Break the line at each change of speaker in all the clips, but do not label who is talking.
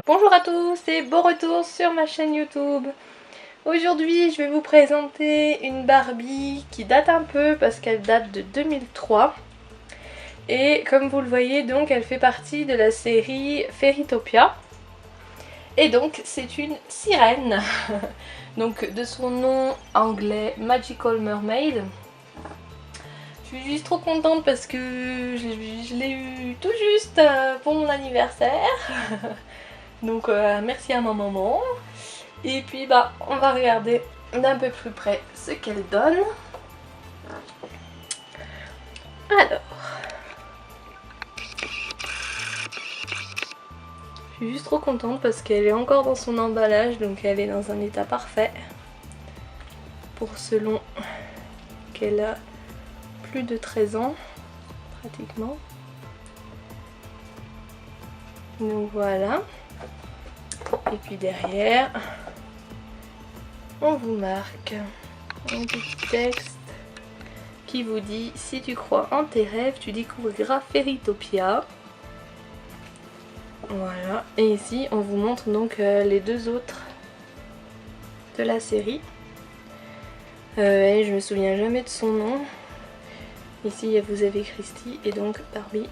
Bonjour à tous et bon retour sur ma chaîne YouTube. Aujourd'hui je vais vous présenter une Barbie qui date un peu parce qu'elle date de 2003. Et comme vous le voyez donc elle fait partie de la série Fairytopia. Et donc c'est une sirène. Donc de son nom anglais Magical Mermaid. Je suis juste trop contente parce que je l'ai eu tout juste pour mon anniversaire. Donc merci à ma maman. Et puis bah on va regarder d'un peu plus près ce qu'elle donne. Alors. Je suis juste trop contente parce qu'elle est encore dans son emballage, donc elle est dans un état parfait. Pour selon qu'elle a plus de 13 ans, pratiquement. Donc voilà. Et puis derrière, on vous marque un petit texte qui vous dit « Si tu crois en tes rêves, tu découvriras Fairytopia ». Voilà. Et ici, on vous montre donc les deux autres de la série. Et je me souviens jamais de son nom. Ici, vous avez Christy et donc Barbie.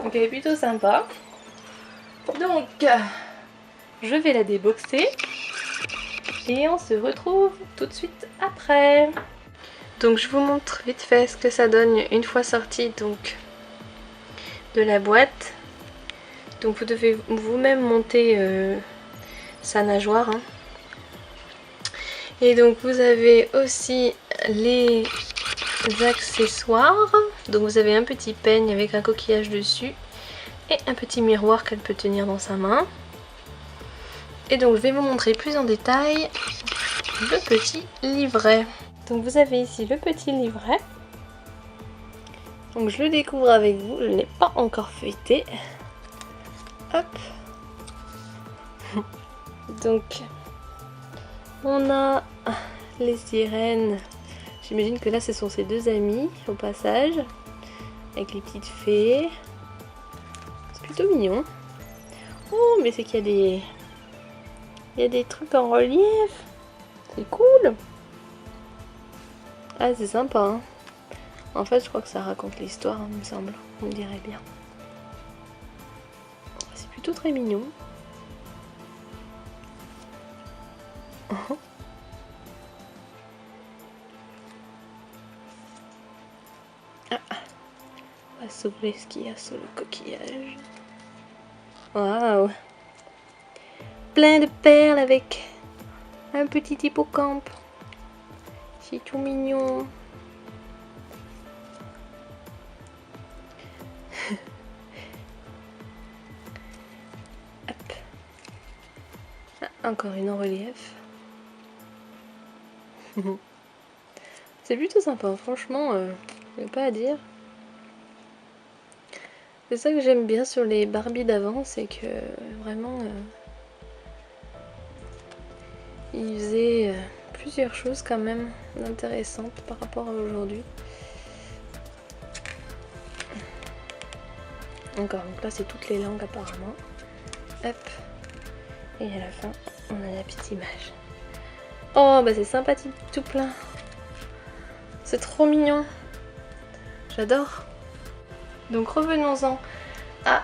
Donc elle est plutôt sympa. Donc, je vais la déboxer. Et on se retrouve tout de suite après. Donc je vous montre vite fait ce que ça donne une fois sorti donc de la boîte. Donc vous devez vous-même monter sa nageoire. Hein. Et donc vous avez aussi les accessoires. Donc vous avez un petit peigne avec un coquillage dessus. Et un petit miroir qu'elle peut tenir dans sa main. Et donc je vais vous montrer plus en détail le petit livret. Donc vous avez ici le petit livret. Donc je le découvre avec vous, je ne l'ai pas encore feuilleté. Hop. Donc on a les sirènes. J'imagine que là ce sont ses deux amies au passage. Avec les petites fées. C'est plutôt mignon. Oh mais c'est qu'il y a des... Il y a des trucs en relief. C'est cool. Ah c'est sympa hein. En fait je crois que ça raconte l'histoire hein, il me semble. On dirait bien. C'est plutôt très mignon. Ah. On va s'ouvrir ce qu'il y a sous le coquillage. Waouh. Plein de perles avec un petit hippocampe. C'est tout mignon. Hop. Ah, encore une en relief. C'est plutôt sympa, franchement, il n'y a pas à dire. C'est ça que j'aime bien sur les Barbie d'avant, c'est que vraiment ils faisaient plusieurs choses quand même intéressantes par rapport à aujourd'hui. Encore, donc là c'est toutes les langues apparemment. Hop. Et à la fin, on a la petite image. Oh bah c'est sympathique tout plein. C'est trop mignon. J'adore. Donc revenons-en à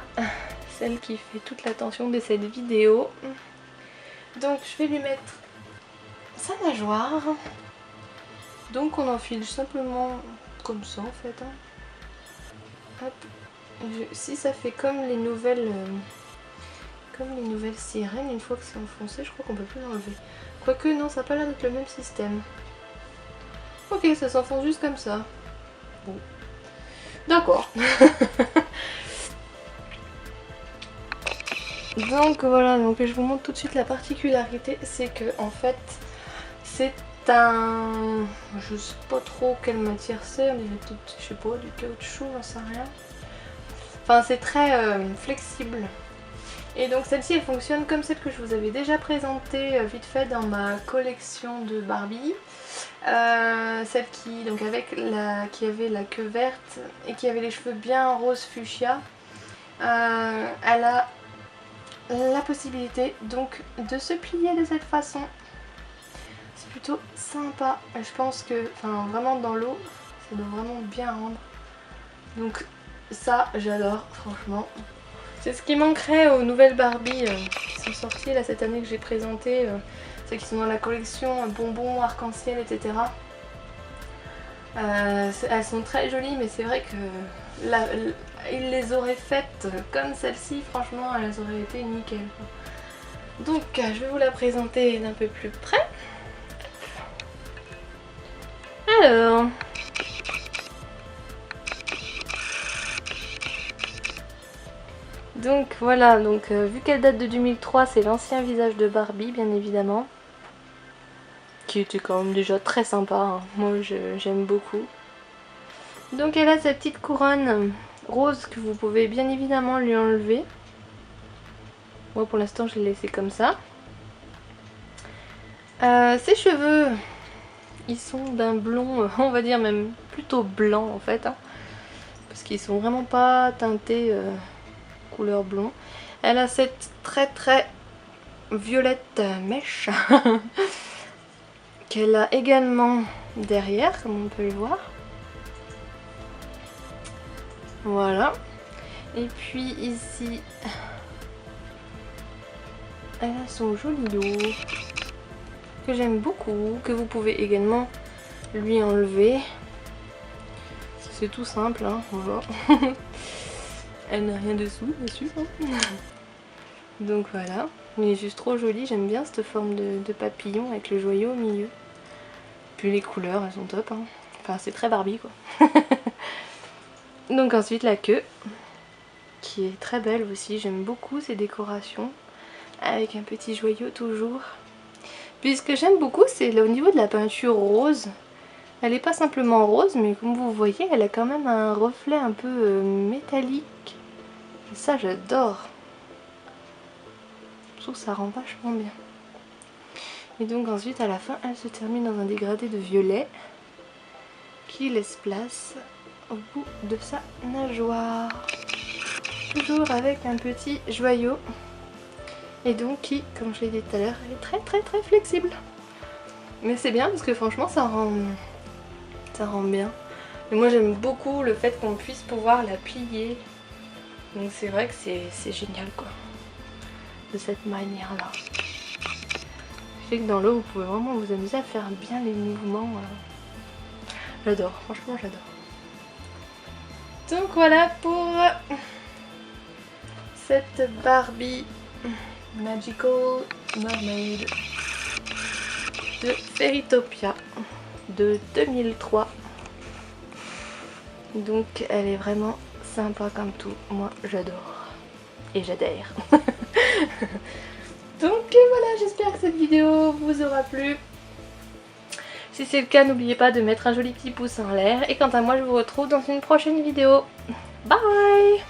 celle qui fait toute l'attention de cette vidéo. Donc je vais lui mettre sa nageoire. Donc on enfile simplement comme ça en fait. Hein. Hop. Si ça fait comme les nouvelles sirènes, une fois que c'est enfoncé, je crois qu'on peut plus l'enlever. Quoique non, ça n'a pas l'air d'être le même système. Ok, ça s'enfonce juste comme ça. Bon. D'accord. Donc voilà, donc je vous montre tout de suite la particularité, c'est que en fait c'est un... Je sais pas trop quelle matière c'est, on dirait peut-être, je sais pas, du caoutchouc, j'en sais rien. Enfin c'est très flexible. Et donc celle-ci elle fonctionne comme celle que je vous avais déjà présentée vite fait dans ma collection de Barbie. Celle qui, donc qui avait la queue verte et qui avait les cheveux bien rose fuchsia. Elle a la possibilité donc de se plier de cette façon. C'est plutôt sympa. Je pense que, enfin vraiment dans l'eau, ça doit vraiment bien rendre. Donc ça j'adore franchement. C'est ce qui manquerait aux nouvelles Barbie qui sont sorties là cette année que j'ai présentées. Celles qui sont dans la collection bonbons, arc-en-ciel, etc. Elles sont très jolies, mais c'est vrai que ils les auraient faites comme celle-ci, franchement elles auraient été nickel. Donc je vais vous la présenter d'un peu plus près. Alors, donc voilà, donc vu qu'elle date de 2003, c'est l'ancien visage de Barbie bien évidemment, qui était quand même déjà très sympa, hein. Moi j'aime beaucoup. Donc elle a sa petite couronne rose que vous pouvez bien évidemment lui enlever. Moi pour l'instant je l'ai laissé comme ça. Ses cheveux, ils sont d'un blond, on va dire même plutôt blanc en fait, hein, parce qu'ils sont vraiment pas teintés couleur blond. Elle a cette très violette mèche qu'elle a également derrière, comme on peut le voir. Voilà. Et puis ici, elle a son joli dos que j'aime beaucoup, que vous pouvez également lui enlever. C'est tout simple, hein, voilà. Elle n'a rien dessous, dessus. Hein. Donc voilà, il est juste trop joli, j'aime bien cette forme de papillon avec le joyau au milieu. Puis les couleurs, elles sont top, hein. Enfin c'est très Barbie quoi. Donc ensuite la queue, qui est très belle aussi, j'aime beaucoup ces décorations, avec un petit joyau toujours. Puis ce que j'aime beaucoup c'est au niveau de la peinture rose. Elle n'est pas simplement rose, mais comme vous voyez, elle a quand même un reflet un peu métallique. Et ça j'adore. Je trouve que ça rend vachement bien. Et donc ensuite à la fin, elle se termine dans un dégradé de violet qui laisse place au bout de sa nageoire. Toujours avec un petit joyau. Et donc qui, comme je l'ai dit tout à l'heure, est très flexible. Mais c'est bien parce que franchement ça rend bien. Et moi j'aime beaucoup le fait qu'on puisse pouvoir la plier. Donc c'est vrai que c'est génial quoi. De cette manière là. Fait que dans l'eau vous pouvez vraiment vous amuser à faire bien les mouvements. J'adore, franchement j'adore. Donc voilà pour cette Barbie Magical Mermaid de Fairytopia de 2003. Donc elle est vraiment sympa comme tout, moi j'adore et j'adhère. Donc voilà, j'espère que cette vidéo vous aura plu. Si c'est le cas, n'oubliez pas de mettre un joli petit pouce en l'air. Et quant à moi, je vous retrouve dans une prochaine vidéo. Bye!